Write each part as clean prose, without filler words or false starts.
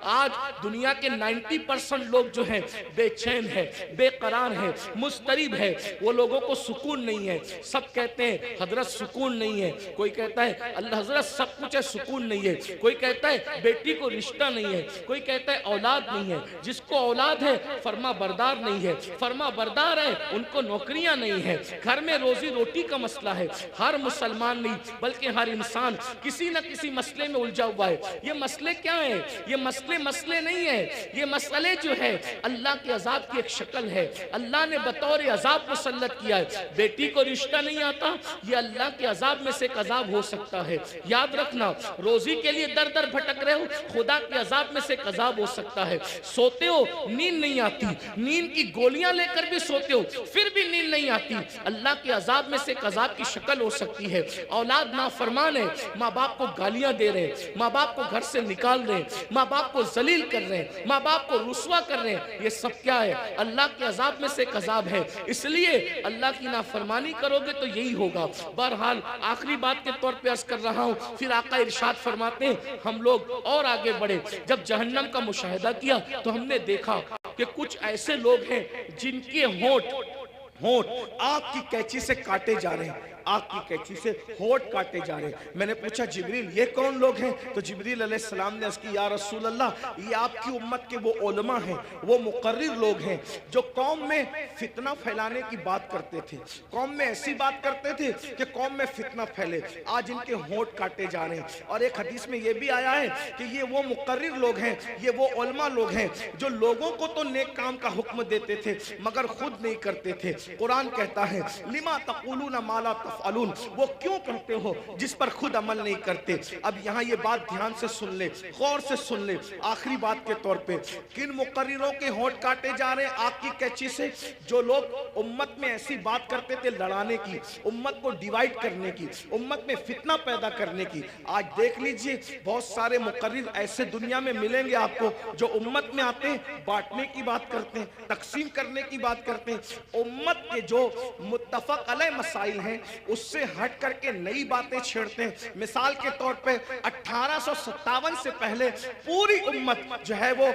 आज दुनिया के 90% लोग जो हैं बेचैन है, बेकरार है, मुस्तरिब है। वो लोगों को सुकून नहीं है। सब कहते हैं हजरत सुकून नहीं है, कोई कहता है अल्लाह हजरत सब कुछ है सुकून नहीं है, कोई कहता है बेटी को रिश्ता नहीं है, कोई कहता है औलाद नहीं है। जिसको औलाद है फरमा बरदार नहीं है, फरमा बरदार है उनको नौकरियां नहीं है, घर में रोजी रोटी का मसला है। हर मुसलमान नहीं बल्कि हर इंसान किसी न किसी मसले में उलझा हुआ है। ये मसले क्या है? ये मसले नहीं है, ये मसले जो है अल्लाह के अजाब की एक शक्ल है। अल्लाह ने बतौर अजाब मुसल्लत किया है। बेटी को रिश्ता नहीं आता, ये अल्लाह के अजाब में से एक अजाब हो सकता है। याद रखना, रोजी के लिए दर दर भटक रहे हो, खुदा के अजाब में से एक अजाब हो सकता है। सोते हो नींद नहीं आती, नींद की गोलियां लेकर भी सोते हो फिर भी नींद नहीं आती, अल्लाह के अजाब में से एक अजाब की शक्ल हो सकती है। औलाद नाफरमान है, माँ बाप को गालियां दे रहे हैं, माँ बाप को घर से निकाल रहे हैं, माँ बाप को जलील कर रहे हैं, माँ बाप को रुस्वा कर रहे हैं। ये सब क्या है? अल्लाह के अजाब में से एक अजाब है। इसलिए अल्लाह की नाफरमानी करोगे तो यही होगा। बहरहाल आखिरी बात के तौर पे अर्ज कर रहा हूँ, फिर आका इरशाद फरमाते हैं हम लोग और आगे बढ़े। जब जहन्नम का मुशाहिदा किया तो हमने देखा कि कुछ ऐसे लोग हैं जिनके होंठ आग की कैंची से काटे जा रहे हैं, आग की कैंची से होंठ काटे जा रहे हैं। मैंने पूछा जिब्रील ये कौन लोग हैं? तो जिब्रील अलैहिस्सलाम ने अर्ज़ की या रसूल अल्लाह, ये आपकी उम्मत के वो उलमा हैं, वो मुकर्रिर लोग हैं जो कौम में फितना फैलाने की बात करते थे, कौम में ऐसी बात करते थे कि कौम में फितना फैले। आज इनके होंठ काटे जा रहे हैं। और एक हदीस में ये भी आया है कि ये वो मुकर्रिर लोग हैं, ये वो उलमा लोग हैं जो लोगों को तो नेक काम का हुक्म देते थे मगर खुद नहीं करते थे। कुरान कहता है लिमा तक़ूलूना मा ला तफ़अलून, वो क्यों कहते हो जिस पर खुद अमल नहीं करते। अब यहाँ ये बात ध्यान से सुन ले, गौर से सुन ले। आखिरी बात के तौर पे किन मुकर्रिरों के होंठ काटे जा रहे हैं आग की कैंची से? जो लोग उम्मत में ऐसी बात करते थे लड़ाने की, उम्मत को डिवाइड करने की, उम्मत में फितना पैदा करने की। आज देख लीजिए बहुत सारे मुकर्रिर ऐसे दुनिया में मिलेंगे आपको जो उम्मत में आते हैं बांटने की बात करते हैं, तकसीम करने की बात करते हैं। उम्मत के जो मुत्तफक अलैह मसाइल हैं उससे हट करके नई बातें छेड़ते हैं। मिसाल के तौर पे 1857 से पहले पूरी उम्मत जो है वो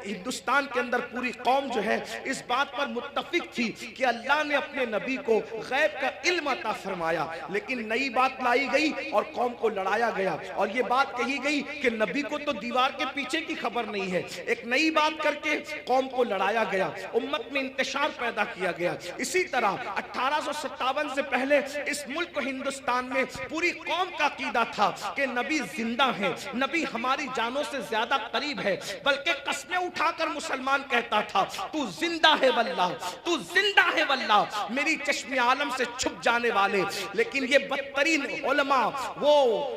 हिंदुस्तान के अंदर पूरी कौम जो है इस बात पर मुत्तफिक थी कि अल्लाह ने अपने नबी को गैब का इल्म अता फरमाया, लेकिन नई बात लाई गई और कौम को लड़ाया गया। और ये बात कही गई कि नबी को तो दीवार के पीछे की खबर नहीं है। एक नई बात करके कौम को लड़ाया गया, उम्मत में इंतशार पैदा किया गया। इसी तरह 1857 से पहले इस मुल्क हिंदुस्तान में पूरी कौम का अकीदा था कि नबी जिंदा है, नबी हमारी जानों से ज्यादा करीब है। बल्कि कस्में उठाकर मुसलमान कहता था तू जिंदा है वल्लाह, तू जिंदा है वल्लाह, मेरी चश्मे आलम से छुप जाने वाले। लेकिन ये बदतरीन उलमा, वो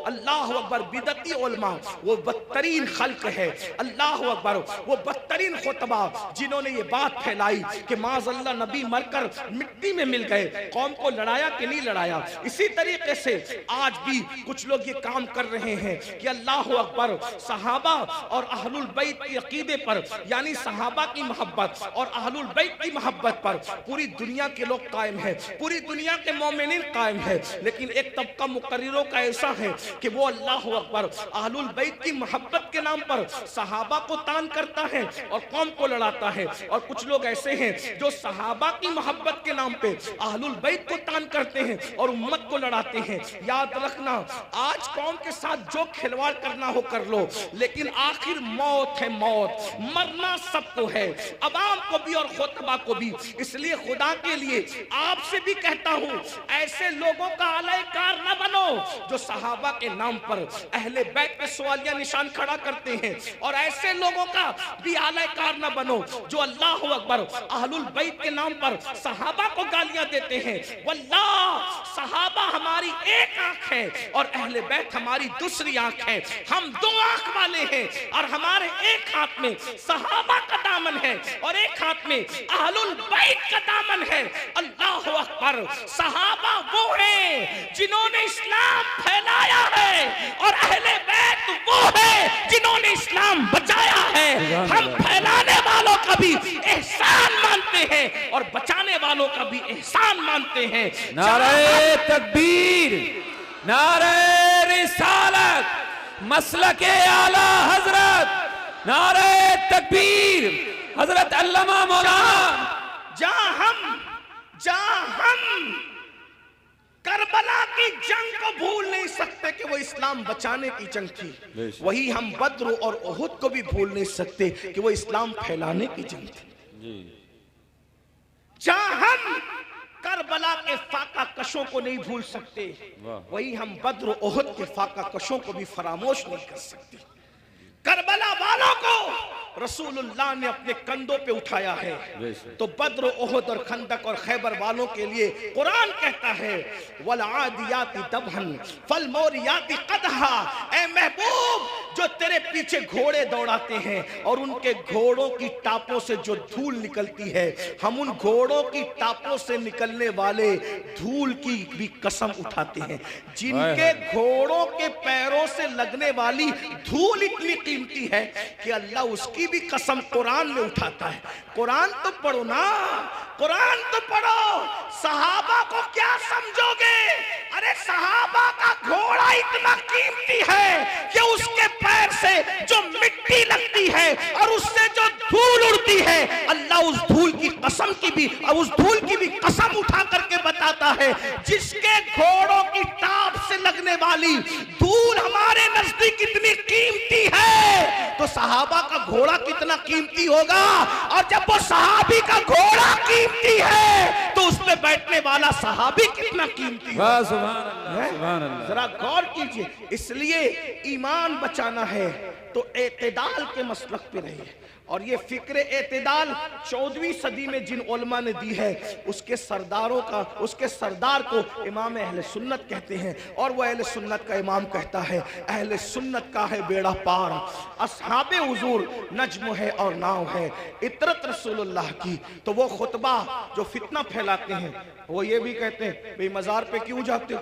अल्लाह अकबर बिदती उलमा, वो बदतरीन खल्क है, अल्लाह अकबर, वो बदतरीन खुतबा जिन्होंने ये बात फैलाई कि माज़अल्लाह नबी मरकर मिट्टी में मिल गए, कौम को लड़ाया कि नहीं लड़ाया। इसी तरीके से आज भी कुछ लोग ये काम कर रहे हैं कि अल्लाह अकबर सहाबा और अहलुल बैत के अकीदे पर, यानी सहाबा की मोहब्बत और अहलुल बैत की मोहब्बत पर पूरी दुनिया के लोग कायम है, पूरी दुनिया के मोमिनीन कायम है। लेकिन एक तबका मुकर्रिरों का ऐसा है कि वो अल्लाह अकबर अहलुल बैत की मोहब्बत के नाम पर सहाबा को तान करता है और कौम को लड़ाता है। और कुछ लोग ऐसे हैं जो सहाबा की मोहब्बत के नाम पे अहलुल बैत को तान करते हैं और उम्मत को लड़ाते हैं। याद रखना, आज कौम के साथ जो खिलवाड़ करना हो कर लो, लेकिन आखिर मौत है, मौत, मरना सबको है, अवाम को भी और खुतबा को भी। इसलिए खुदा के लिए आपसे भी कहता हूं, ऐसे लोगों का अलैकार न बनो जो सहाबा के नाम पर अहले बैत पे सवालिया निशान खड़ा करते हैं, और ऐसे लोगों का भी अलैकार न बनो जो अल्लाह अकबर अहलुल बैत के नाम पर सहाबा को गालियां देते हैं। वल्लाह सहाबा हमारी एक आंख है और अहले बैत हमारी दूसरी आंख है। हम दो आंख वाले हैं और हमारे एक हाथ में सहाबा का दामन है और एक हाथ में अहलुल बैत का दामन है। अल्लाह अकबर, सहाबा वो हैं जिन्होंने इस्लाम फैलाया है और अहले बैत वो है जिन्होंने इस्लाम बचाया है। हम फैलाने वालों का भी एहसान मानते हैं और बचाने वालों का भी एहसान मानते हैं। नारे तकबीर, नारे रिसालत, मसलके आला हजरत नारे तकबीर। हजरत अल्लामा मौलाना जहां हम करबला की जंग को भूल नहीं सकते कि वो इस्लाम बचाने की जंग थी, वही हम बद्र और उहुद को भी भूल नहीं सकते कि वो इस्लाम फैलाने की जंग थी। जहां हम करबला के फाका कशों को नहीं भूल सकते, वही हम बद्र उहुद के फाका कशों को भी फरामोश नहीं कर सकते। करबला वालों को रसूलुल्लाह ने अपने कंधों पे उठाया है, तो बद्र उहुद और खंदक और खैबर वालों के लिए कुरान कहता है वल आदियाति दबहन फल मोरियाति कदहा। ए महबूब, जो तेरे पीछे घोड़े दौड़ाते हैं और उनके घोड़ों की टापों से जो धूल निकलती है, हम उन घोड़ों की टापों से निकलने वाले धूल की भी कसम उठाते हैं। जिनके घोड़ों के पैरों से लगने वाली धूल इतनी कीमती है कि अल्लाह उसकी भी कसम कुरान में उठाता है। कुरान तो पढ़ो ना, कुरान तो पढ़ो। सहाबा को क्या समझोगे? अरे सहाबा का घोड़ा इतना कीमती है कि उसके पैर से जो मिट्टी लगती है और उससे जो धूल उड़ती है, अल्लाह उस धूल की कसम की भी और उस धूल की भी कसम उठा करके बताता है, जिसके घोड़ों की टाप से लगने वाली धूल हमारे नजदीक इतनी कीमती है, तो सहाबा का घोड़ा कितना कीमती होगा। और जब वो सहाबी का घोड़ा कीमती है, तो उसमें बैठने वाला सहाबी कितना कीमती है। जरा गौर कीजिए। इसलिए ईमान बचाना है तो एतदाल के मसलक पे रहिए। और ये फिक्र एतदाल 14वीं सदी में जिन उलमा ने दी है, उसके सरदार को इमाम अहले सुन्नत कहते हैं। और वो अहले सुन्नत का इमाम कहता है अहले सुन्नत का है बेड़ा पार, असहाबे हुजूर नज्म है और नाव है, इतरत रसूलुल्लाह की। तो वो खुतबा जो फितना फैलाते हैं, वो ये भी कहते हैं भाई मजार पे क्यों जाते हो,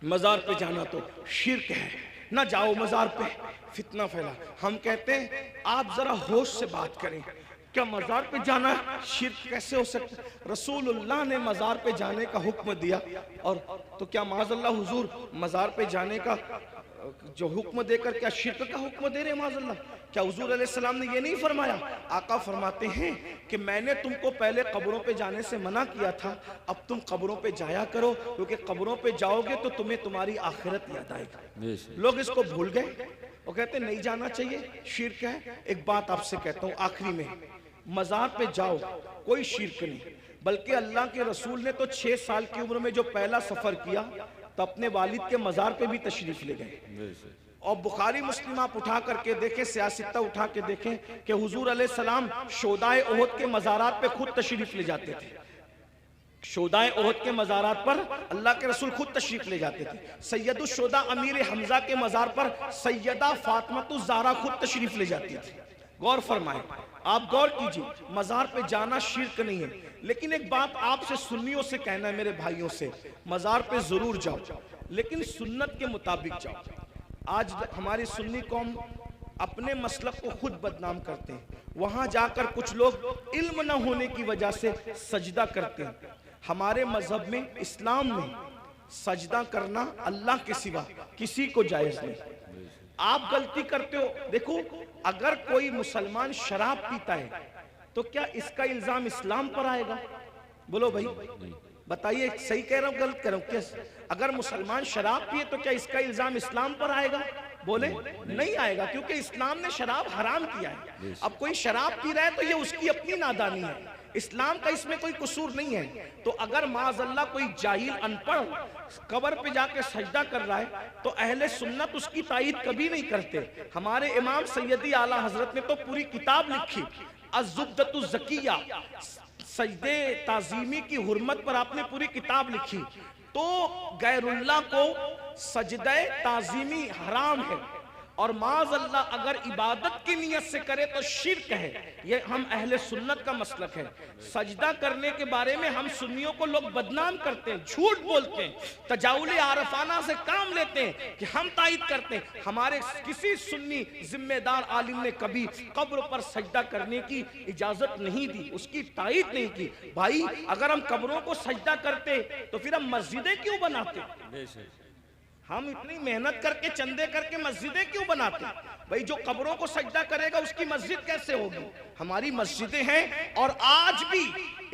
मजार पे जाना तो शिर्क है, ना जाओ मजार पे, फितना फैला। हम कहते हैं आप जरा होश से बात करें, क्या मजार पे जाना शिर्क कैसे हो सकता? रसूलुल्लाह ने मजार पे जाने का हुक्म दिया, और तो क्या माज़अल्लाह हुजूर मजार पे जाने का जो हुक्म देकर क्या शिर्क का हुक्म दे रहे? माज़अल्लाह, क्या हुजूर अलैहिस्सलाम ने ये नहीं फरमाया? आका फरमाते हैं कि मैंने तुमको पहले कब्रों पे जाने से मना किया था, अब तुम कब्रों पे जाया करो, क्योंकि कब्रों पे जाओगे तो तुम्हें तुम्हारी आखिरत याद आएगी। लोग इसको भूल गए, वो कहते नहीं जाना चाहिए, शिर्क है। एक बात आपसे कहता हूँ आखिरी में, मजार पे जाओ कोई शिर्क नहीं, बल्कि अल्लाह के रसूल ने तो 6 साल की उम्र में जो पहला सफर किया तो अपने वालिद के मजार पे भी तशरीफ ले गए। और बुखारी मुस्लिम आप उठा करके देखें, सियासता उठा के देखें कि हुजूर अलैहिस्सलाम शोदाए उहुद के मजारात पे खुद तशरीफ ले जाते थे। शोदाए उहुद के मजारात पर अल्लाह के रसूल खुद तशरीफ ले जाते थे। सैयदुल शोदा अमीर हमजा के मजार पर सैयदा फातिमा ज़हरा खुद तशरीफ ले जाती थी। गौर फरमाए, आप गौर कीजिए, मजार पे जाना शिर्क नहीं है। लेकिन एक बात आपसे सुन्नियों से कहना है, मेरे भाइयों से, मजार पे जरूर जाओ, लेकिन सुन्नत के मुताबिक जाओ। आज हमारी सुन्नी कौम अपने मसलक को खुद बदनाम करते हैं। वहां जाकर कुछ लोग इल्म न होने की वजह से सजदा करते हैं। हमारे मजहब में, इस्लाम में, सजदा करना अल्लाह के सिवा किसी को जायज नहीं। आप गलती करते हो। देखो, अगर कोई मुसलमान शराब पीता है तो क्या इसका इल्जाम इस्लाम पर आएगा? बोलो भाई, बताइए, सही कह रहा हूं गलत कह रहा हूं? क्या अगर मुसलमान शराब पिए तो क्या इसका इल्जाम इस्लाम पर आएगा? बोले नहीं आएगा, क्योंकि इस्लाम ने शराब हराम किया है। अब कोई शराब पी रहा है तो ये उसकी अपनी नादानी है, इस्लाम का इसमें कोई कसूर नहीं है। तो अगर माज़अल्लाह कोई जाहिल अनपढ़ कब्र पे जाके सजदा कर रहा है तो अहले सुन्नत उसकी तायीद कभी नहीं करते। हमारे इमाम सैयदी आला हजरत ने तो पूरी किताब लिखी, अज़्ज़ुब्दतुज़ ज़किया, सजदे ताज़ीमी की हुर्मत पर आपने पूरी किताब लिखी। तो गैरुल्लाह को सजदे ताज़ीमी हराम है, और माज़अल्लाह अगर इबादत की नियत से करे तो शिर्क है। ये हम अहले सुन्नत का मसलक है। सजदा करने के बारे में हम सुन्नियों को लोग बदनाम करते हैं, झूठ बोलते हैं, तजाउले आरफाना से काम लेते हैं कि हम तायीद करते हैं। हमारे किसी सुन्नी जिम्मेदार आलिम ने कभी कब्र पर सजदा करने की इजाजत नहीं दी, उसकी तायीद नहीं की। भाई, अगर हम कब्रों को सजदा करते तो फिर हम मस्जिदें क्यों बनाते? हम इतनी मेहनत करके चंदे करके मस्जिदें क्यों बनाते? भाई जो कब्रों को सजदा करेगा उसकी मस्जिद कैसे होगी? हमारी मस्जिदें हैं और आज भी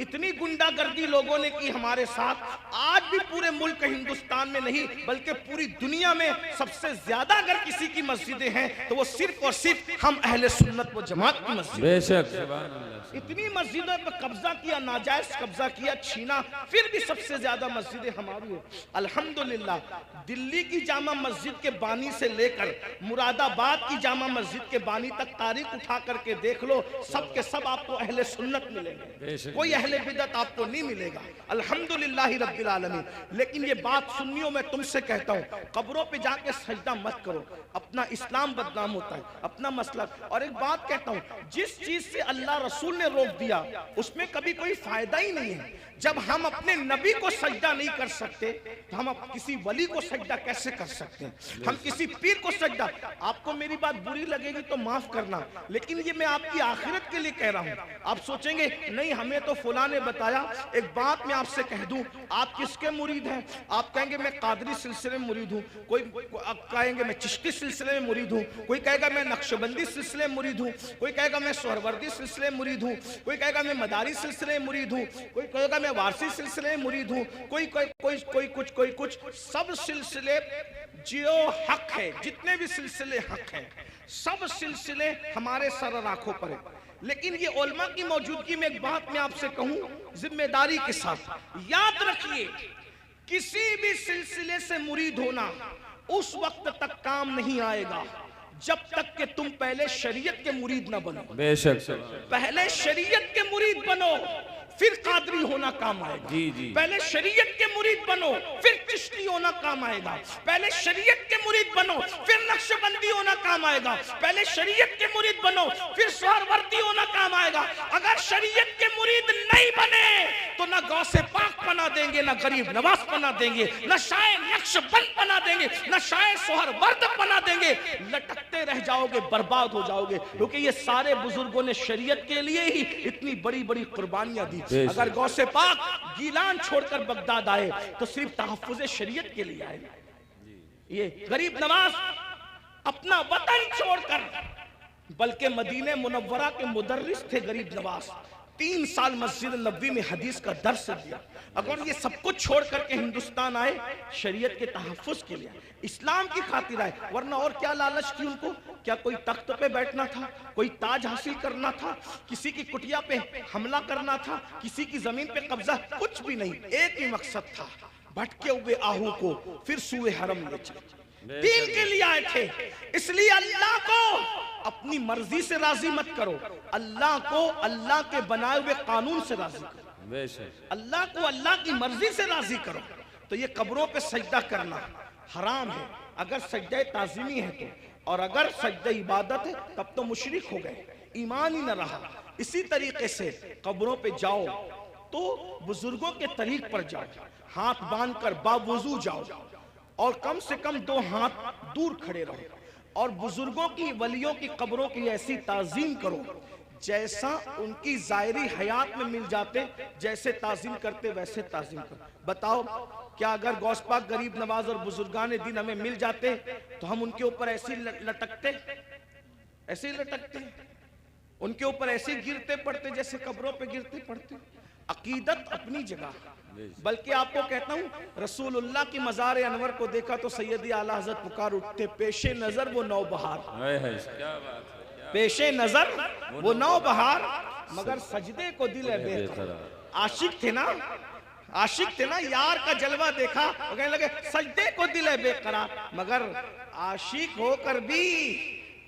इतनी गुंडागर्दी लोगों ने की हमारे साथ, आज भी पूरे मुल्क हिंदुस्तान में नहीं बल्कि पूरी दुनिया में सबसे ज्यादा अगर किसी की मस्जिदें हैं तो वो सिर्फ और सिर्फ हम अहले सुन्नत व जमात की मस्जिद। बेशक इतनी मस्जिदों पर कब्जा किया, नाजायज कब्जा किया, छीना, फिर भी सबसे ज्यादा मस्जिदें हमारी है। अल्हम्दुलिल्लाह दिल्ली की जामा मस्जिद के बानी से लेकर मुरादाबाद की जामा मस्जिद के बानी तक तारीख उठा करके देख लो, सब के सब आपको अहले सुन्नत मिलेंगे, कोई अहले बिदअत आपको नहीं मिलेगा। अल्हम्दुलिल्लाह रब्बिल आलमीन। लेकिन ये बात सुन्नियों में तुमसे कहता हूँ, कब्रों पे जाके सजदा मत करो, अपना इस्लाम बदनाम होता है, अपना मसलक। और एक बात कहता हूँ, जिस चीज से अल्लाह रसूल ने रोक दिया उसमें कभी कोई फायदा ही नहीं है। जब हम अपने नबी को सजदा नहीं कर सकते तो हम किसी वली को सजदा कैसे कर सकते हैं? हम किसी पीर को सजदा, आपको मेरी बात बुरी लगेगी तो माफ करना, लेकिन ये मैं आपकी आखिरत के लिए कह रहा हूँ। आप सोचेंगे नहीं हमें तो फुला ने बताया। एक बात मैं आपसे कह दूं, आप किसके मुरीद हैं? आप कहेंगे मैं कादरी सिलसिले में मुरीद हूँ, कोई कहेंगे मैं चिश्ती सिलसिले में मुरीद हूँ, कोई कहेगा मैं नक्शबंदी सिलसिले में मुरीद हूँ, कोई कहेगा मैं सोहरवर्दी सिलसिले में मुरीद हूँ, कोई कहेगा मैं मदारी सिलसिले में मुरीद हूँ, कोई कहेगा मैं वारसी सिलसिले में मुरीद हूँ, कोई कुछ। सब सिलसिले जो हक है, जितने भी सिलसिले हक हैं, सब सिलसिले हमारे सर आंखों पर है। लेकिन ये उलमा की मौजूदगी में एक बात मैं आपसे कहूं जिम्मेदारी के साथ, याद रखिए किसी भी सिलसिले से मुरीद होना उस वक्त तक काम नहीं आएगा जब तक कि तुम पहले शरीयत के मुरीद ना बनो। बेशक पहले शरीयत के मुरीद बनो, फिर कादरी होना काम आएगा। जी। पहले शरीयत के मुरीद बनो, फिर चिश्ती होना काम आएगा। पहले शरीयत के मुरीद बनो, फिर नक्शबंदी होना काम आएगा। पहले शरीयत के मुरीद बनो, फिर सोहरवर्दी होना काम आएगा। अगर शरीयत के मुरीद नहीं बने तो ना गौसे पाक बना देंगे, ना गरीब नवाज बना देंगे, ना शाये नक्शबंद बना देंगे, ना शाये सोहरवर्द बना देंगे। लटकते रह जाओगे, बर्बाद हो जाओगे, क्योंकि ये सारे बुजुर्गों ने शरीयत के लिए ही इतनी बड़ी बड़ी कुर्बानियां दी। अगर गौसे पाक गीलान छोड़कर बगदाद आए तो सिर्फ तहफ्फुज़े शरीयत के लिए आए। ये गरीब नवाज अपना वतन छोड़कर, बल्कि मदीने मुनव्वरा के मुदर्रिस थे गरीब नवाज, 3 साल मस्जिद नबवी में हदीस का दर्स दिया। अगर ये सब कुछ छोड़ करके हिंदुस्तान आए शरीयत के तहफ्फुज़ के लिए, इस्लाम की खातिर आए, वरना और क्या लालच थी उनको? क्या कोई तख्त पे बैठना था, कोई ताज हासिल करना था, किसी की कुटिया पे हमला करना था, किसी की जमीन पे कब्जा? कुछ भी नहीं, एक ही मकसद था, भटके हुए आहू को फिर सूए हरम ले चले। दीन के लिए आए थे। इसलिए अल्लाह को अपनी मर्जी से राजी मत करो, अल्लाह को अल्लाह के बनाए हुए कानून से राजी करो। अल्लाह को अल्लाह की मर्जी से राजी करो। तो ये कब्रों पे सजदा करना हराम है अगर सजदा ताज़ीमी है तो, और अगर सजदा इबादत है तब तो मुशरिक हो गए, ईमान ही न रहा। इसी तरीके से कब्रों पे जाओ तो बुजुर्गों के तरीक पर जाओ, हाथ बांध कर बावुजू जाओ और कम से कम 2 हाथ दूर खड़े रहो और बुजुर्गों की, वलियों की कब्रों की ऐसी ताजीम करो जैसा उनकी जायरी हयात में मिल जाते, जैसे ताजीम करते वैसे ताजीम करो। बताओ क्या अगर गौस पाक गरीब नवाज और बुजुर्गान दिन हमें मिल जाते तो हम उनके ऊपर ऐसे लटकते, ऐसे ही लटकते, उनके ऊपर ऐसे गिरते पड़ते जैसे कब्रों पे गिरते पड़ते? अकीदत अपनी जगह, बल्कि आपको कहता हूं रसूलुल्लाह की मज़ार अनवर को देखा तो सैयदी आला हज़रत पुकार उठते, पेशे नजर वो नौबहार, पेशे नजर वो नौबहार, मगर सजदे को दिल बेकरार। आशिक थे ना, आशिक थे ना, यार का जलवा देखा तो कहने लगे सजदे को दिल बेकरार, मगर आशिक होकर भी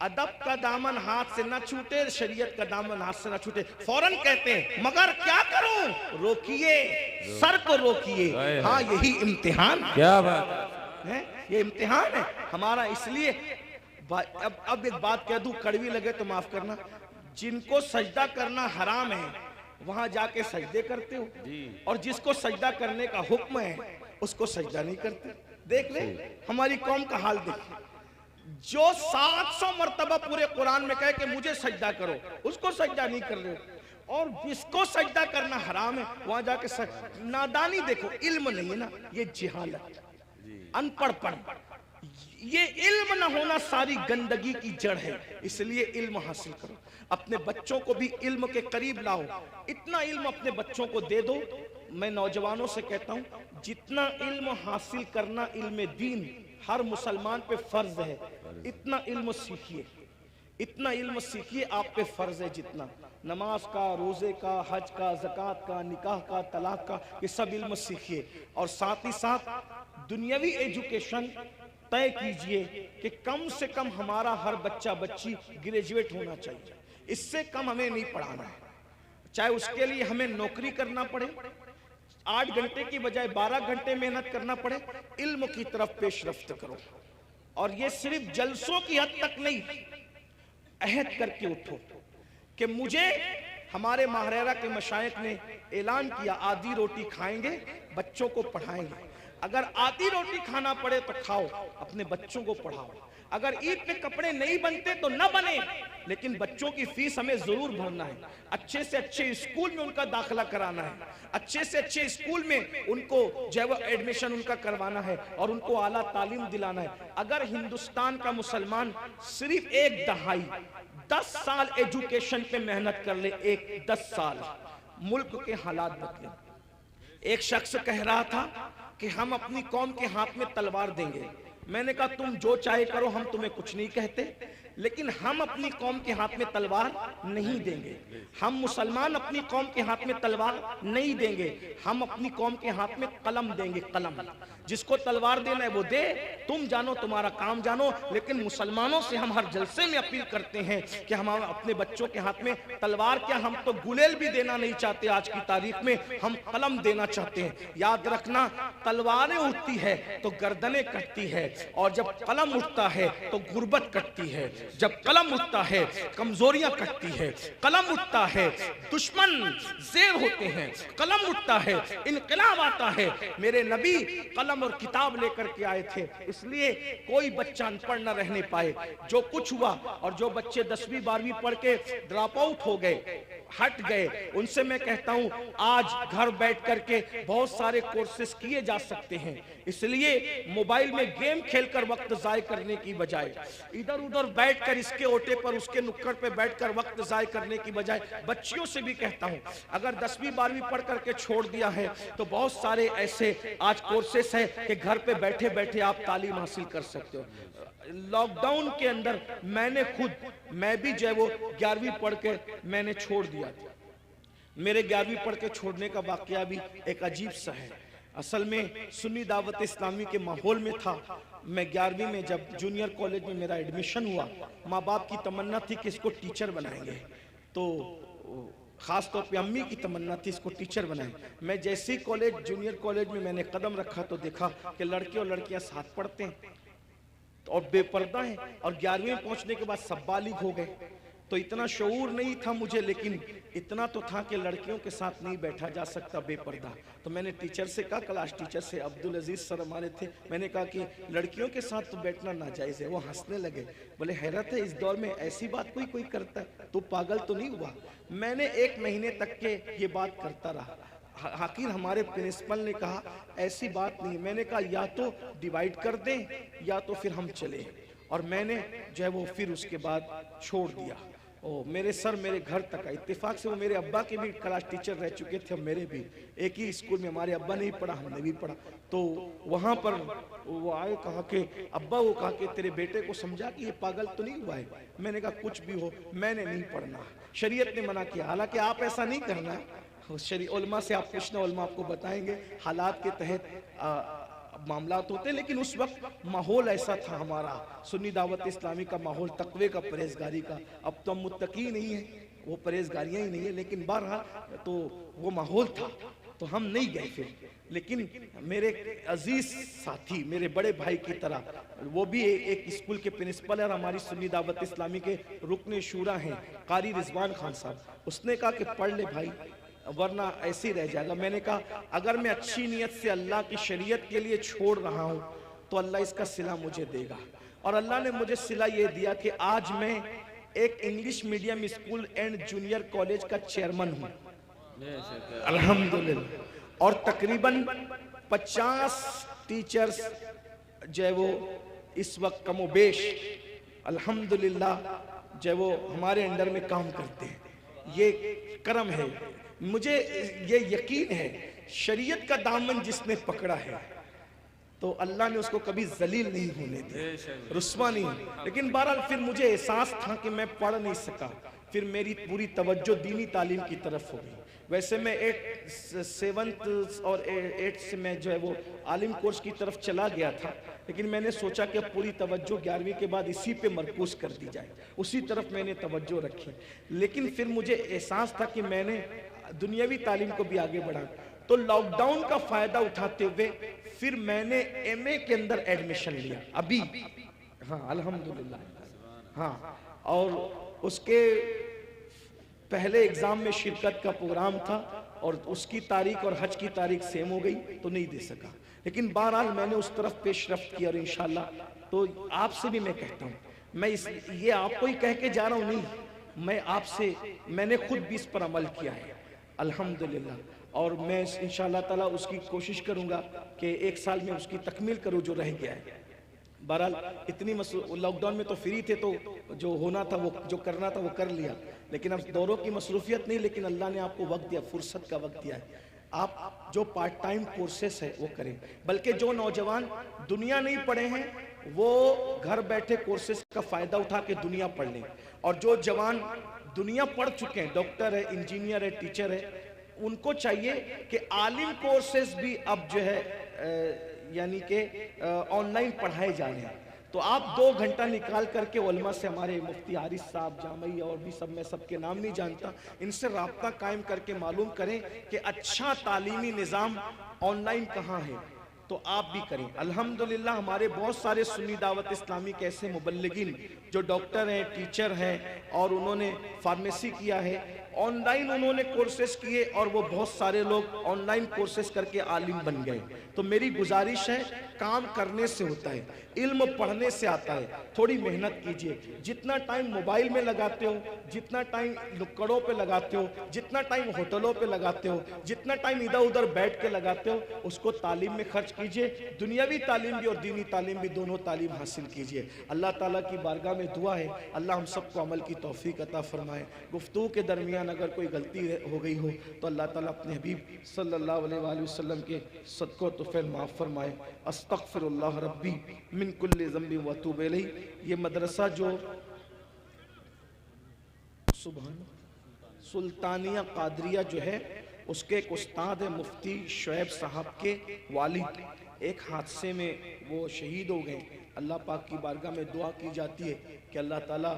अदब का दामन हाथ से ना छूटे, शरीयत का दामन हाथ से ना छूटे। फौरन कहते हैं मगर क्या करूं? रोकिए, सर को रोकिए। हाँ यही इम्तिहान, क्या बात है, ये इम्तिहान है हमारा। इसलिए अब एक बात कह दूं, कड़वी लगे तो माफ करना, जिनको सजदा करना हराम है वहां जाके सजदे करते हो, और जिसको सजदा करने का हुक्म है उसको सजदा नहीं करते। देख ले हमारी कौम का हाल देख, जो 700 मर्तबा पूरे कुरान में कहे कि मुझे सजदा करो, उसको सजदा नहीं कर रहे हो, और जिसको सजदा करना हराम है वहां जाके नादानी देखो, इल्म नहीं है ना, ये जिहालत, अनपढ़पन। ये इल्म ना होना सारी गंदगी की जड़ है। इसलिए इल्म हासिल करो, अपने बच्चों को भी इल्म के करीब लाओ। इतना इल्म अपने बच्चों को दे दो। मैं नौजवानों से कहता हूं, जितना इल्म हासिल करना इल्म दीन हर मुसलमान पे फर्ज है, इतना इल्म सीखिए, इतना इल्म सीखिए, आप पे फर्ज है जितना नमाज का, रोजे का, हज का, ज़कात का, निकाह का, तलाक का, ये सब इल्म सीखिए। और साथ ही साथ दुनियावी एजुकेशन तय कीजिए कि कम से कम हमारा हर बच्चा बच्ची ग्रेजुएट होना चाहिए। इससे कम हमें नहीं पढ़ाना है, चाहे उसके लिए हमें नौकरी करना पड़े, 8 घंटे की बजाय 12 घंटे मेहनत करना पड़े, इल्म की तरफ पेशरफ्त करो। और ये सिर्फ जलसों की हद तक नहीं, अहद करके उठो कि मुझे, हमारे महरेरा के मशाइख ने ऐलान किया, आधी रोटी खाएंगे, बच्चों को पढ़ाएंगे। अगर आधी रोटी खाना पड़े तो खाओ, अपने बच्चों को पढ़ाओ। अगर ईद पे कपड़े नहीं बनते तो न बने, लेकिन बच्चों की फीस हमें जरूर भरना है। अच्छे से अच्छे स्कूल में उनका दाखिला कराना है, अच्छे से अच्छे स्कूल में उनको जो है वो एडमिशन उनका करवाना है और उनको आला तालीम दिलाना है। अगर हिंदुस्तान का मुसलमान सिर्फ एक दहाई 10 साल एजुकेशन पे मेहनत कर ले, 10 साल, मुल्क के हालात बदले। एक शख्स कह रहा था कि हम अपनी कौम के हाथ में तलवार देंगे। मैंने कहा तुम जो चाहे करो, हम तुम्हें कुछ नहीं कहते, लेकिन हम अपनी कौम के हाथ में तलवार नहीं देंगे। हम मुसलमान अपनी कौम के हाथ में तलवार नहीं देंगे, हम अपनी कौम के हाथ में कलम देंगे। कलम, जिसको तलवार देना है वो दे, तुम जानो, तुम्हारा काम जानो। लेकिन मुसलमानों से हम हर जलसे में अपील करते हैं कि हम अपने बच्चों के हाथ में तलवार क्या, हम तो गुलेल भी देना नहीं चाहते। आज की तारीख में हम कलम देना चाहते हैं। याद रखना, तलवारें उठती है तो गर्दनें कटती है, और जब कलम उठता है तो गुर्बत कटती है। जब कलम उठता है कमजोरियां कटती है, कलम उठता है दुश्मन ज़ेर होते हैं, कलम उठता है इनकलाब आता है। मेरे नबी कलम और किताब लेकर के आए थे, इसलिए कोई बच्चा अनपढ़ न रहने पाए। जो कुछ हुआ, और जो बच्चे 10वीं 12वीं पढ़ के ड्रॉप आउट हो गए, हट गए, उनसे मैं कहता हूं आज घर बैठ करके बहुत सारे कोर्सेस किए जा सकते हैं। इसलिए मोबाइल में गेम खेलकर वक्त जाय करने की बजाय, इधर उधर बैठकर इसके ओटे पर उसके नुक्कड़ पे बैठकर वक्त जाय करने की बजाय, बच्चियों से भी कहता हूं, अगर 10वीं 12वीं पढ़ करके छोड़ दिया है तो बहुत सारे ऐसे आज कोर्सेस हैं कि घर पे बैठे बैठे आप तालीम हासिल कर सकते हो। लॉकडाउन के अंदर मैं भी जो है वो 11वीं पढ़ के मैंने छोड़ दिया था। मेरे 11वीं पढ़ के छोड़ने का वाकया भी एक अजीब सा है। असल में सुन्नी दावत इस्लामी के माहौल में था। मैं 11वीं में जब जूनियर कॉलेज में मेरा एडमिशन हुआ, माँ बाप की तमन्ना थी कि इसको टीचर बनाएंगे, तो खास तौर पे अम्मी की तमन्ना थी इसको टीचर बनाएं। मैं जैसे ही जूनियर कॉलेज में मैंने कदम रखा तो देखा कि लड़के और लड़कियां साथ पढ़ते हैं और बेपर्दा हैं, और 11वीं में पहुंचने के बाद सब बालिग हो गए। तो इतना शऊर नहीं था मुझे, लेकिन इतना तो था कि लड़कियों के साथ नहीं बैठा जा सकता बेपर्दा। तो मैंने टीचर से कहा, क्लास टीचर से, अब्दुल अजीज सर हमारे थे, मैंने कहा कि लड़कियों के साथ तो बैठना नाजायज है। वो हंसने लगे, बोले हैरत है इस दौर में ऐसी बात कोई करता है, तो पागल तो नहीं हुआ। मैंने 1 महीने तक के ये बात करता रहा। आखिर हमारे प्रिंसिपल ने कहा ऐसी बात नहीं। मैंने कहा या तो डिवाइड कर दें या तो फिर हम चले, और मैंने जो है वो फिर उसके बाद छोड़ दिया। मेरे सर मेरे घर तक आए, इत्तेफाक से वो मेरे अब्बा के भी क्लास टीचर रह चुके थे, मेरे भी एक ही स्कूल में, हमारे अब्बा ने भी पढ़ा हमने भी पढ़ा। तो वहाँ पर वो आए, कहा कि अब्बा, वो कहा कि तेरे बेटे को समझा कि ये पागल तो नहीं हुआ है। मैंने कहा कुछ भी हो मैंने नहीं पढ़ना, शरीयत ने मना किया। हालांकि आप ऐसा नहीं करना, उलमा से आप पूछना, उलमा आपको बताएंगे हालात के तहत मामलात होते हैं। लेकिन उस वक्त माहौल ऐसा था हमारा, सुन्नी दावत इस्लामी का माहौल तकवे का, परहेजगारी का। अब तो हम मुत्तकी नहीं है, वो परहेजगारियाँ ही नहीं है, लेकिन बहरहाल तो वो माहौल था, तो हम नहीं गए फिर। लेकिन मेरे अजीज साथी, मेरे बड़े भाई की तरह, वो भी एक स्कूल के प्रिंसिपल है और हमारी सुन्नी दावत इस्लामी के रुकने शूरा हैं, कारी रिजवान खान साहब। उसने कहा कि पढ़ ले भाई, वरना ऐसे ही रह जाएगा। मैंने कहा अगर मैं अच्छी नीयत से अल्लाह की शरीयत के लिए छोड़ रहा हूं तो अल्लाह इसका सिला मुझे देगा। और अल्लाह ने मुझे सिला ये दिया कि आज मैं एक English medium school and junior college का चेयरमैन हूं, अल्हम्दुलिल्लाह। और तकरीबन 50 टीचर्स जो है वो इस वक्त कमोबेश अल्हम्दुलिल्लाह जो वो हमारे अंडर में काम करते हैं, ये करम है। मुझे ये यकीन है शरीयत का दामन जिसने पकड़ा है तो अल्लाह ने उसको कभी जलील नहीं होने दिया, रुस्वा नहीं। लेकिन बहरहाल फिर मुझे एहसास था कि मैं पढ़ नहीं सका, फिर मेरी पूरी तवज्जो दीनी तालीम की तरफ हो गई। वैसे मैं 7th और 8th से मैं जो है वो आलिम कोर्स की तरफ चला गया था, लेकिन मैंने सोचा कि अब पूरी तवज्जो 11वीं के बाद इसी पे मरकूज कर दी जाए, उसी तरफ मैंने तवज्जो रखी। लेकिन फिर मुझे एहसास था कि मैंने दुनियावी तालीम को भी आगे बढ़ा, तो लॉकडाउन का फायदा उठाते हुए फिर मैंने MA के अंदर एडमिशन लिया अभी, हाँ अल्हम्दुलिल्लाह। हाँ, और उसके पहले एग्जाम में शिरकत का प्रोग्राम था और उसकी तारीख और हज की तारीख सेम हो गई तो नहीं दे सका, लेकिन बहरहाल मैंने उस तरफ पेशरफ्त की और इंशाल्लाह। तो आपसे भी मैं कहता हूँ, मैं ये आपको ही कह के जा रहा हूँ नहीं, मैं आपसे, मैंने खुद भी इस पर अमल किया है अल्हम्दुलिल्लाह, और मैं इंशाअल्लाह ताला उसकी कोशिश करूँगा कि 1 साल में उसकी तकमील करूँ जो रह गया है। बहरहाल इतनी लॉकडाउन में तो फ्री थे, तो जो होना था वो, जो करना था वो कर लिया, लेकिन अब दौरों की मसरूफियत नहीं, लेकिन अल्लाह ने आपको वक्त दिया, फुर्सत का वक्त दिया है। आप जो पार्ट टाइम कोर्सेस है वो करें, बल्कि जो नौजवान दुनिया नहीं पढ़े हैं वो घर बैठे कोर्सेस का फ़ायदा उठा के दुनिया पढ़ लें, और जो जवान दुनिया पढ़ चुके हैं, डॉक्टर है, इंजीनियर है, टीचर है, उनको चाहिए कि आलिम कोर्सेस भी अब जो है यानी कि ऑनलाइन पढ़ाए जा रहे हैं। तो आप 2 घंटा निकाल करके उलमा से, हमारे मुफ्ती हारिस साहब, जामई और भी सब, मैं सबके नाम नहीं जानता, इनसे राब्ता कायम करके मालूम करें कि अच्छा तालीमी निज़ाम ऑनलाइन कहाँ है, तो आप भी करें। अल्हम्दुलिल्लाह हमारे बहुत सारे सुन्नी दावत इस्लामी के ऐसे मुबल्लिगीन जो डॉक्टर हैं, टीचर हैं, और उन्होंने फार्मेसी किया है, ऑनलाइन उन्होंने कोर्सेज किए, और वो बहुत सारे लोग ऑनलाइन कोर्सेज करके आलिम बन गए। तो मेरी गुजारिश है, काम करने से होता है, इल्म पढ़ने से आता है, थोड़ी मेहनत कीजिए। जितना टाइम मोबाइल में लगाते हो, जितना टाइम नुक्कड़ों पे लगाते हो, जितना टाइम होटलों पे लगाते हो, जितना टाइम इधर उधर बैठ के लगाते हो, उसको तालीम में खर्च कीजिए। दुनियावी तालीम भी और दीनी तालीम भी, दोनों तालीम हासिल कीजिए। अल्लाह ताला की बारगाह में दुआ है, अल्लाह हम सबको अमल की तौफीक अता फरमाए। गुफ्तगू के दरमियान अगर कोई गलती हो गई हो तो अल्लाह ताला अपने हबीब सल्लल्लाहु अलैहि वसल्लम के सदक़ो तुफ़ैल माफ़ फरमाए। अस्तग़फिरुल्लाह रब्बी मिन कुल्लि ज़ंबि व अतूबु इलैहि। ये मदरसा जो सुल्तानिया कादरिया जो है, उसके एक उस्ताद है मुफ्ती शुएब साहब के वालिद, एक हादसे में वो शहीद हो गए। अल्लाह पाक की बारगाह में दुआ की जाती है कि अल्लाह ताला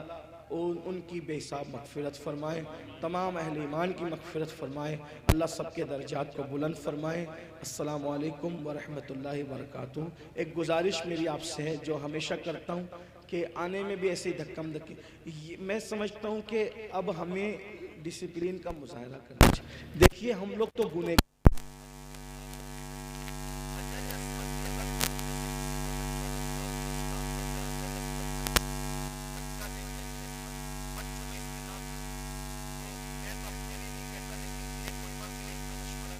उनकी बेहिसाब मग़फ़िरत फरमाए, तमाम अहले ईमान की मग़फ़िरत फरमाए, अल्लाह सबके दर्जात को बुलंद फरमाए। अस्सलामु अलैकुम व रहमतुल्लाहि व बरकातुहू। एक गुजारिश मेरी आपसे है जो हमेशा करता हूँ कि आने में भी ऐसे ही धक्का-धक्की, मैं समझता हूँ कि अब हमें डिसिप्लिन का मुज़ाहरा करना चाहिए। देखिए हम लोग तो गुनहगार